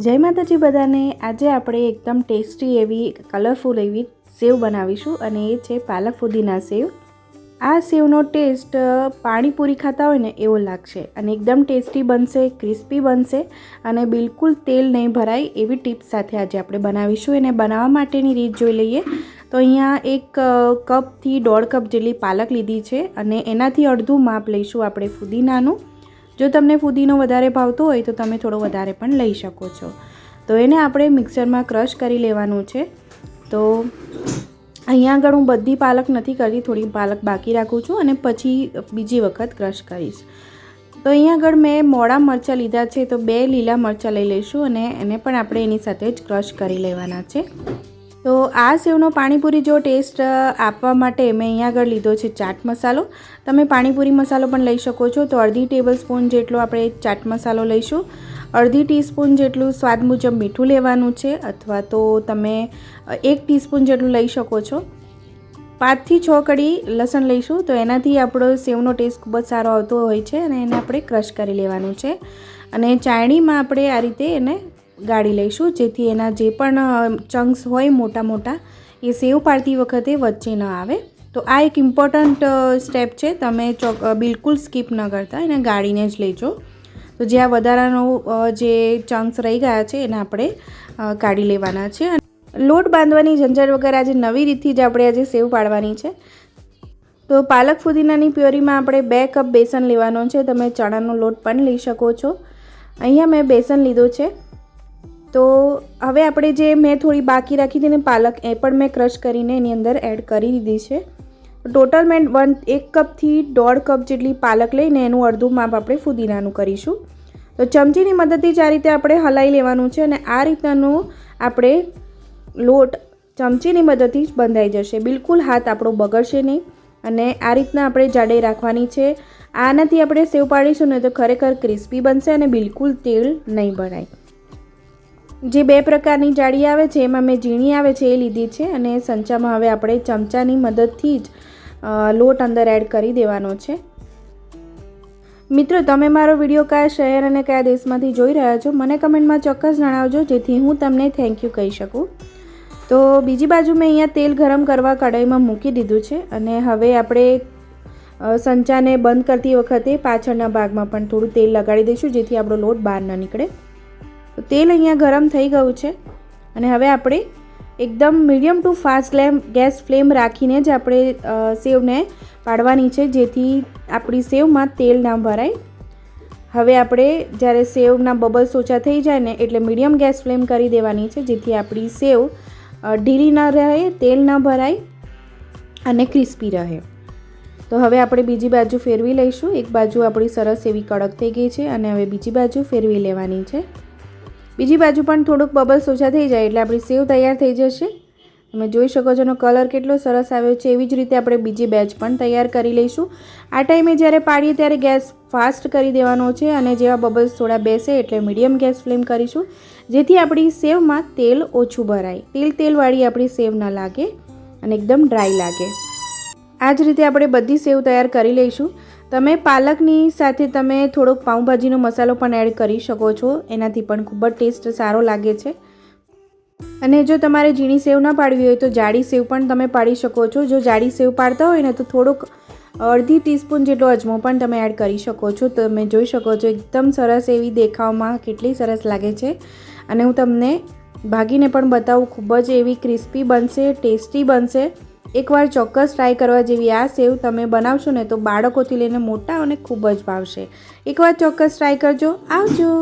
જય માતાજી બધાને। આજે આપણે એકદમ ટેસ્ટી એવી કલરફુલ એવી સેવ બનાવીશું અને એ છે પાલક ફુદીના સેવ। આ સેવનો ટેસ્ટ પાણીપુરી ખાતા હોય ને એવો લાગશે અને એકદમ ટેસ્ટી બનશે, ક્રિસ્પી બનશે અને બિલકુલ તેલ નહીં ભરાય એવી ટિપ્સ સાથે આજે આપણે બનાવીશું। એને બનાવવા માટેની રીત જોઈ લઈએ તો અહીંયા 1 કપથી 1.5 કપ જેટલી પાલક લીધી છે અને એનાથી અડધું માપ લઈશું આપણે ફુદીનાનું। જો તમને ફુદીનો વધારે ભાવતો હોય તો તમે થોડો વધારે પણ લઈ શકો છો। તો એને આપણે મિક્સરમાં ક્રશ કરી લેવાનું છે। તો અહીંયા આગળ હું બધી પાલક નથી કરતી, થોડી પાલક બાકી રાખું છું અને પછી બીજી વખત ક્રશ કરીશ। તો અહીંયા આગળ મેં મોડા મરચાં લીધા છે, તો 2 લીલા મરચાં લઈ લઈશું અને એને પણ આપણે એની સાથે જ ક્રશ કરી લેવાના છે। તો આ સેવનો પાણીપુરી જો ટેસ્ટ આપવા માટે મેં અહીંયા આગળ લીધો છે ચાટ મસાલો। તમે પાણીપુરી મસાલો પણ લઈ શકો છો। તો 1/2 ટેબલસ્પૂન જેટલો આપણે ચાટ મસાલો લઈશું। 1/2 ટીસ્પૂન જેટલું સ્વાદ મુજબ મીઠું લેવાનું છે અથવા તો તમે 1 ટીસ્પૂન જેટલું લઈ શકો છો। 5 થી 6 કળી લસણ લઈશું, તો એનાથી આપણો સેવનો ટેસ્ટ ખૂબ જ સારો આવતો હોય છે અને એને આપણે ક્રશ કરી લેવાનું છે અને ચાળણીમાં આપણે આ રીતે એને ગાળી લઈશું, જેથી એના જે પણ ચંક્સ હોય મોટા મોટા એ સેવ પાડતી વખતે વચ્ચે ન આવે। તો આ એક ઇમ્પોર્ટન્ટ સ્ટેપ છે, તમે બિલકુલ સ્કીપ ન કરતા, એને ગાળીને જ લેજો। તો જે આ વધારાનો જે ચંક્સ રહી ગયા છે એને આપણે કાઢી લેવાના છે। લોટ બાંધવાની ઝંઝટ વગર આજે નવી રીતથી જ આપણે આજે સેવ પાડવાની છે। તો પાલક ફુદીનાની પ્યોરીમાં આપણે 2 કપ બેસન લેવાનો છે, તમે ચણાનો લોટ પણ લઈ શકો છો। અહીંયા મેં બેસન લીધો છે। તો હવે આપણે જે મેં થોડી બાકી રાખી હતી ને પાલક, એ પણ મેં ક્રશ કરીને એની અંદર એડ કરી દીધી છે। ટોટલ મેં 1 કપથી 1.5 કપ જેટલી પાલક લઈને એનું અડધું માપ આપણે ફુદીનાનું કરીશું। તો ચમચીની મદદથી જ આ રીતે આપણે હલાવી લેવાનું છે અને આ રીતનું આપણે લોટ ચમચીની મદદથી જ બંધાઈ જશે, બિલકુલ હાથ આપણો બગડશે નહીં અને આ રીતના આપણે જાડાઈ રાખવાની છે। આનાથી આપણે સેવ પાડીશું ને તો ખરેખર ક્રિસ્પી બનશે અને બિલકુલ તેલ નહીં ભરાય। જે 2 પ્રકારની જાળી આવે છે એમાં મેં ઝીણી આવે છે એ લીધી છે અને સંચામાં હવે આપણે ચમચાની મદદથી જ લોટ અંદર એડ કરી દેવાનો છે। મિત્રો, તમે મારો વિડીયો કયા શહેર અને કયા દેશમાંથી જોઈ રહ્યા છો મને કમેન્ટમાં ચોક્કસ જણાવજો, જેથી હું તમને થેન્ક યુ કહી શકું। તો બીજી બાજુ મેં અહીંયા તેલ ગરમ કરવા કઢાઈમાં મૂકી દીધું છે અને હવે આપણે સંચાને બંધ કરતી વખતે પાછળના ભાગમાં પણ થોડું તેલ લગાડી દઈશું, જેથી આપણો લોટ બહાર ન નીકળે। તો તેલ અહીંયા ગરમ થઈ ગયું છે અને હવે આપણે એકદમ medium two fast gas flame રાખીને જ આપણે સેવને પાડવાની છે, જેથી આપણી સેવમાં તેલ ના ભરાય। હવે આપણે જ્યારે સેવના બબલ્સ ઓછા થઈ જાય ને એટલે મીડિયમ ગેસ ફ્લેમ કરી દેવાની છે, જેથી આપણી સેવ ઢીલી ન રહે, તેલ ન ભરાય અને ક્રિસ્પી રહે। તો હવે આપણે બીજી બાજુ ફેરવી લઈશું। એક બાજુ આપણી સરસ એવી કડક થઈ ગઈ છે અને હવે બીજી બાજુ ફેરવી લેવાની છે। બીજી બાજુ પણ થોડુંક બબલ્સ ઓછા થઈ જાય એટલે આપણી સેવ તૈયાર થઈ જશે। તમે જોઈ શકો છો એનો કલર કેટલો સરસ આવ્યો છે। એવી જ રીતે આપણે બીજી બેચ પણ તૈયાર કરી લઈશું। આ ટાઈમે જ્યારે પાડીએ ત્યારે ગેસ ફાસ્ટ કરી દેવાનો છે અને જેવા બબલ્સ થોડા બેસે એટલે મીડિયમ ગેસ ફ્લેમ કરીશું, જેથી આપણી સેવમાં તેલ ઓછું ભરાય, તેલવાળી આપણી સેવ ન લાગે અને એકદમ ડ્રાય લાગે। આ જ રીતે આપણે બધી સેવ તૈયાર કરી લઈશું। તમે પાલકની સાથે તમે થોડોક પાઉંભાજીનો મસાલો પણ એડ કરી શકો છો, એનાથી પણ ખૂબ જ ટેસ્ટ સારો લાગે છે। અને જો તમારે ઝીણી સેવ ન પાડવી હોય તો જાડી સેવ પણ તમે પાડી શકો છો। જો જાડી સેવ પાડતા હોય ને તો થોડોક 1/2 ટીસ્પૂન જેટલો અજમો પણ તમે એડ કરી શકો છો। તો તમે જોઈ શકો છો એકદમ સરસ એવી દેખાવમાં કેટલી સરસ લાગે છે અને હું તમને ભાગીને પણ બતાવું, ખૂબ જ એવી ક્રિસ્પી બનશે, ટેસ્ટી બનશે। એકવાર ચોક્કસ ટ્રાય કરવા જેવી આ સેવ તમે બનાવશો ને તો બાળકોથી લઈને મોટાઓને ખૂબ જ ભાવશે। એકવાર ચોક્કસ ટ્રાય કરજો। આવજો।